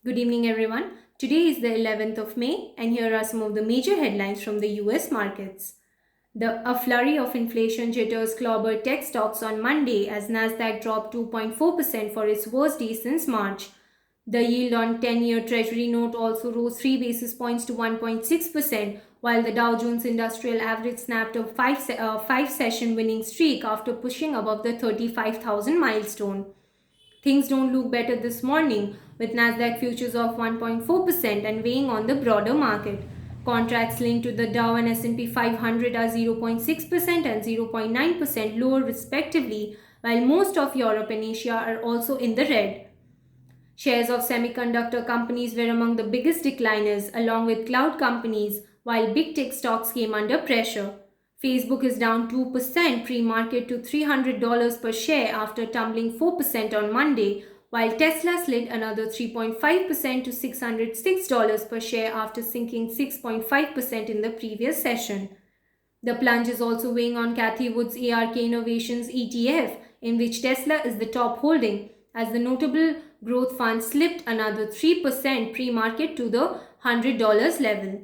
Good evening, everyone. Today is the 11th of May, and here are some of the major headlines from the US markets. A flurry of inflation jitters clobbered tech stocks on Monday as Nasdaq dropped 2.4% for its worst day since March. The yield on 10-year Treasury note also rose 3 basis points to 1.6%, while the Dow Jones Industrial Average snapped a five-session winning streak after pushing above the 35,000 milestone. Things don't look better this morning, with Nasdaq futures off 1.4% and weighing on the broader market. Contracts linked to the Dow and S&P 500 are 0.6% and 0.9% lower respectively, while most of Europe and Asia are also in the red. Shares of semiconductor companies were among the biggest decliners, along with cloud companies, while big tech stocks came under pressure. Facebook is down 2% pre-market to $300 per share after tumbling 4% on Monday, while Tesla slid another 3.5% to $606 per share after sinking 6.5% in the previous session. The plunge is also weighing on Cathie Wood's ARK Innovations ETF, in which Tesla is the top holding, as the notable growth fund slipped another 3% pre-market to the $100 level.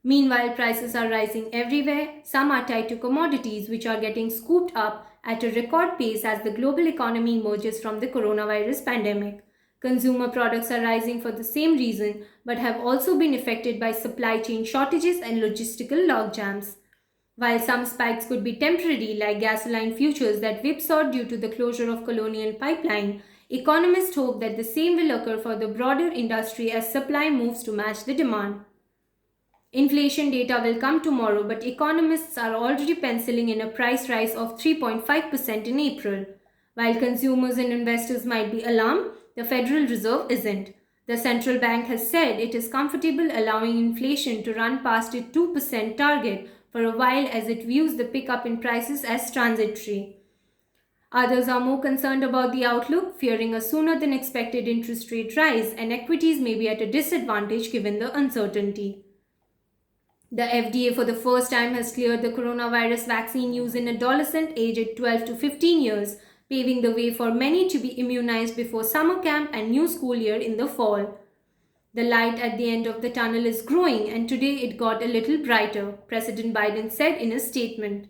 Meanwhile, prices are rising everywhere. Some are tied to commodities, which are getting scooped up at a record pace as the global economy emerges from the coronavirus pandemic. Consumer products are rising for the same reason, but have also been affected by supply chain shortages and logistical logjams. While some spikes could be temporary, like gasoline futures that whipsawed due to the closure of Colonial Pipeline, economists hope that the same will occur for the broader industry as supply moves to match the demand. Inflation data will come tomorrow, but economists are already penciling in a price rise of 3.5% in April. While consumers and investors might be alarmed, the Federal Reserve isn't. The central bank has said it is comfortable allowing inflation to run past its 2% target for a while as it views the pickup in prices as transitory. Others are more concerned about the outlook, fearing a sooner than expected interest rate rise, and equities may be at a disadvantage given the uncertainty. The FDA for the first time has cleared the coronavirus vaccine use in adolescent aged 12 to 15 years, paving the way for many to be immunized before summer camp and new school year in the fall. The light at the end of the tunnel is growing, and today it got a little brighter, President Biden said in a statement.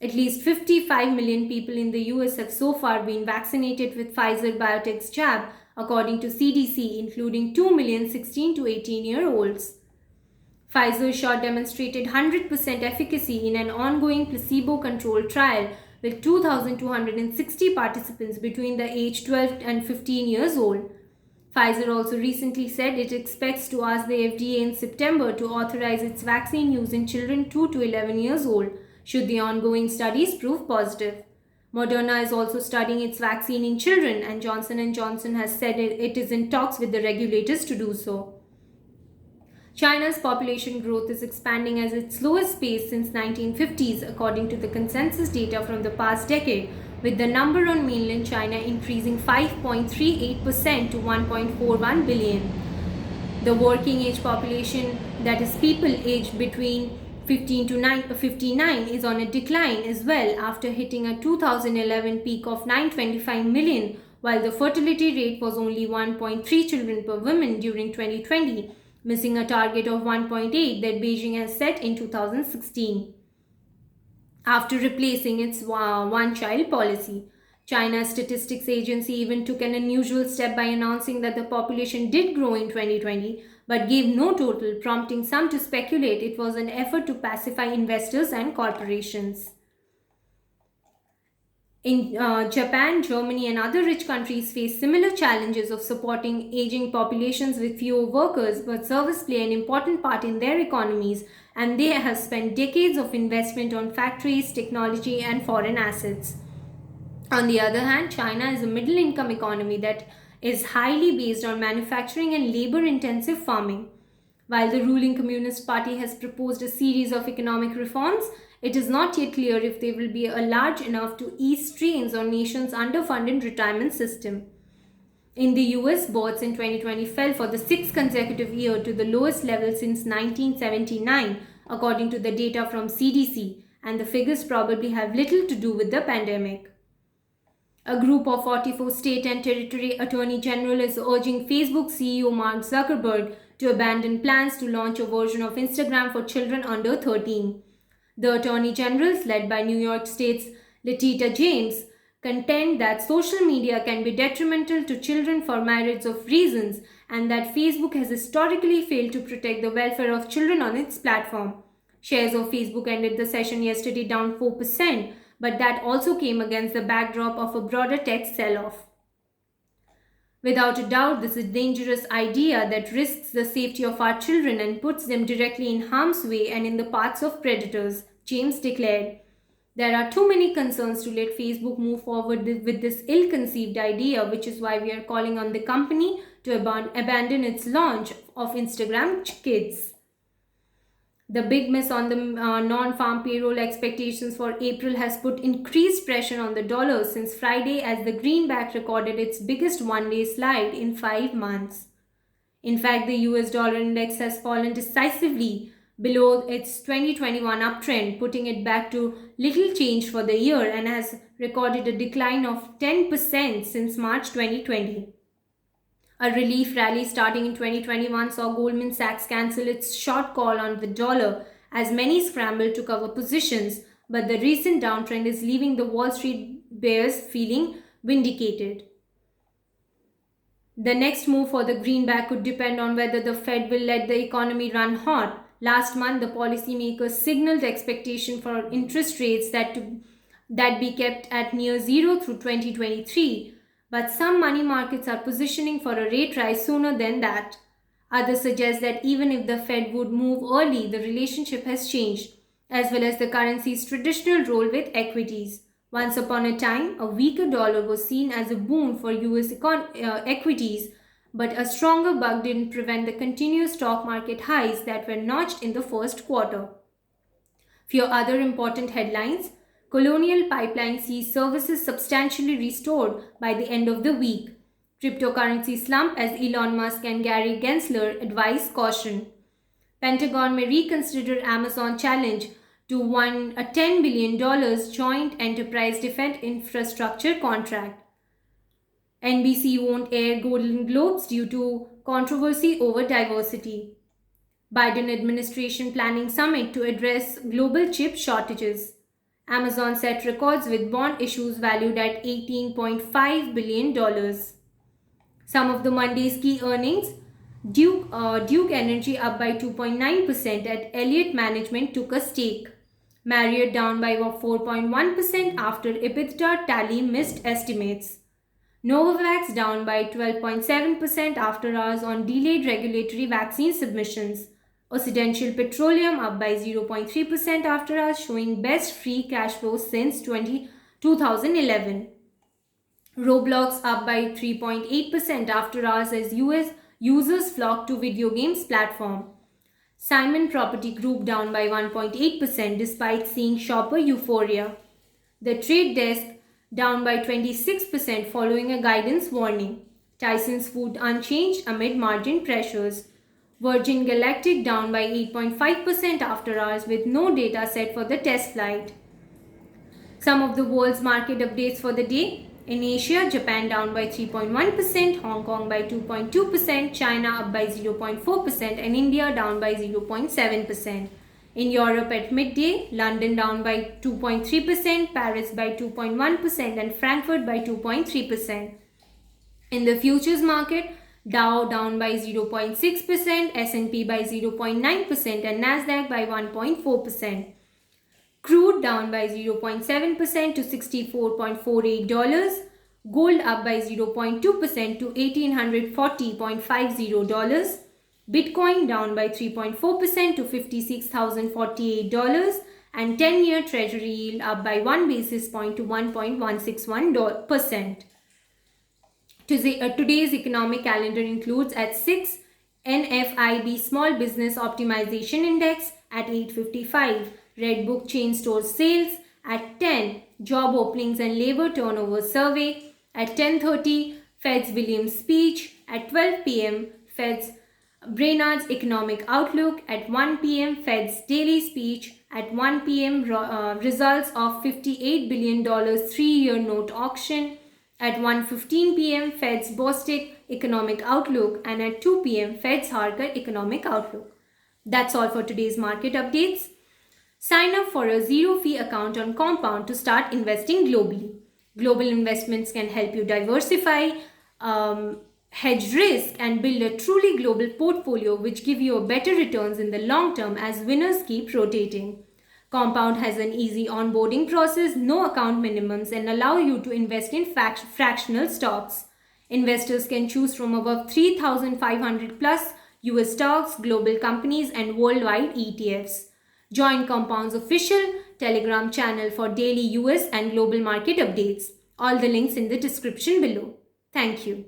At least 55 million people in the US have so far been vaccinated with Pfizer BioNTech's jab, according to CDC, including 2 million 16 to 18-year-olds. Pfizer's shot demonstrated 100% efficacy in an ongoing placebo-controlled trial with 2,260 participants between the age 12 and 15 years old. Pfizer also recently said it expects to ask the FDA in September to authorize its vaccine use in children 2 to 11 years old, should the ongoing studies prove positive. Moderna is also studying its vaccine in children, and Johnson & Johnson has said it is in talks with the regulators to do so. China's population growth is expanding at its slowest pace since 1950s, according to the consensus data from the past decade, with the number on mainland China increasing 5.38% to 1.41 billion. The working age population, that is people aged between 15 to 59, is on a decline as well after hitting a 2011 peak of 925 million, while the fertility rate was only 1.3 children per woman during 2020, missing a target of 1.8 that Beijing has set in 2016. After replacing its one-child policy, China's statistics agency even took an unusual step by announcing that the population did grow in 2020 but gave no total, prompting some to speculate it was an effort to pacify investors and corporations. In Japan, Germany, and other rich countries face similar challenges of supporting aging populations with fewer workers, but service play an important part in their economies, and they have spent decades of investment on factories, technology, and foreign assets. On the other hand, China is a middle income economy that is highly based on manufacturing and labor intensive farming. While the ruling Communist Party has proposed a series of economic reforms, it is not yet clear if they will be large enough to ease strains on nation's underfunded retirement system. In the US, births in 2020 fell for the sixth consecutive year to the lowest level since 1979, according to the data from CDC, and the figures probably have little to do with the pandemic. A group of 44 state and territory attorney general is urging Facebook CEO Mark Zuckerberg to abandon plans to launch a version of Instagram for children under 13. The attorney generals, led by New York State's Letitia James, contend that social media can be detrimental to children for myriads of reasons and that Facebook has historically failed to protect the welfare of children on its platform. Shares of Facebook ended the session yesterday down 4%, but that also came against the backdrop of a broader tech sell-off. Without a doubt, this is a dangerous idea that risks the safety of our children and puts them directly in harm's way and in the paths of predators, James declared. There are too many concerns to let Facebook move forward with this ill-conceived idea, which is why we are calling on the company to abandon its launch of Instagram Kids. The big miss on the non-farm payroll expectations for April has put increased pressure on the dollar since Friday as the greenback recorded its biggest one-day slide in 5 months. In fact, the US dollar index has fallen decisively below its 2021 uptrend, putting it back to little change for the year and has recorded a decline of 10% since March 2020. A relief rally starting in 2021 saw Goldman Sachs cancel its short call on the dollar as many scrambled to cover positions, but the recent downtrend is leaving the Wall Street bears feeling vindicated. The next move for the greenback could depend on whether the Fed will let the economy run hot. Last month, the policymakers signaled expectation for interest rates that be kept at near zero through 2023. But some money markets are positioning for a rate rise sooner than that. Others suggest that even if the Fed would move early, the relationship has changed, as well as the currency's traditional role with equities. Once upon a time, a weaker dollar was seen as a boon for US equities, but a stronger buck didn't prevent the continuous stock market highs that were notched in the first quarter. Few other important headlines. Colonial Pipeline sees services substantially restored by the end of the week. Cryptocurrency slump as Elon Musk and Gary Gensler advise caution. Pentagon may reconsider Amazon challenge to a $10 billion joint enterprise defense infrastructure contract. NBC won't air Golden Globes due to controversy over diversity. Biden administration planning summit to address global chip shortages. Amazon set records with bond issues valued at $18.5 billion. Some of the Monday's key earnings. Duke Energy up by 2.9% at Elliott Management took a stake. Marriott down by 4.1% after EBITDA tally missed estimates. Novavax down by 12.7% after hours on delayed regulatory vaccine submissions. Occidental Petroleum up by 0.3% after hours, showing best free cash flow since 2011. Roblox up by 3.8% after hours as US users flock to video games platform. Simon Property Group down by 1.8% despite seeing shopper euphoria. The Trade Desk down by 26% following a guidance warning. Tyson's Food unchanged amid margin pressures. Virgin Galactic down by 8.5% after hours with no data set for the test flight. Some of the world's market updates for the day. In Asia, Japan down by 3.1%, Hong Kong by 2.2%, China up by 0.4% and India down by 0.7%. In Europe at midday, London down by 2.3%, Paris by 2.1% and Frankfurt by 2.3%. In the futures market, Dow down by 0.6%, S&P by 0.9% and Nasdaq by 1.4%. Crude down by 0.7% to $64.48. Gold up by 0.2% to $1,840.50. Bitcoin down by 3.4% to $56,048 and 10-year Treasury yield up by 1 basis point to 1.161%. Today's economic calendar includes at 6 NFIB Small Business Optimization Index at 8:55, Redbook Chain Store Sales at 10, Job Openings and Labor Turnover Survey at 10:30, Fed's Williams Speech at 12 p.m., Fed's Brainard's Economic Outlook at 1 p.m., Fed's Daily Speech at 1 p.m., results of $58 billion 3-year note auction, At 1:15 p.m., Fed's Bostic Economic Outlook, and at 2 p.m., Fed's Harker Economic Outlook. That's all for today's market updates. Sign up for a zero-fee account on Compound to start investing globally. Global investments can help you diversify, hedge risk, and build a truly global portfolio which give you a better returns in the long term as winners keep rotating. Compound has an easy onboarding process, no account minimums, and allow you to invest in fractional stocks. Investors can choose from above 3,500 plus US stocks, global companies, and worldwide ETFs. Join Compound's official Telegram channel for daily US and global market updates. All the links in the description below. Thank you.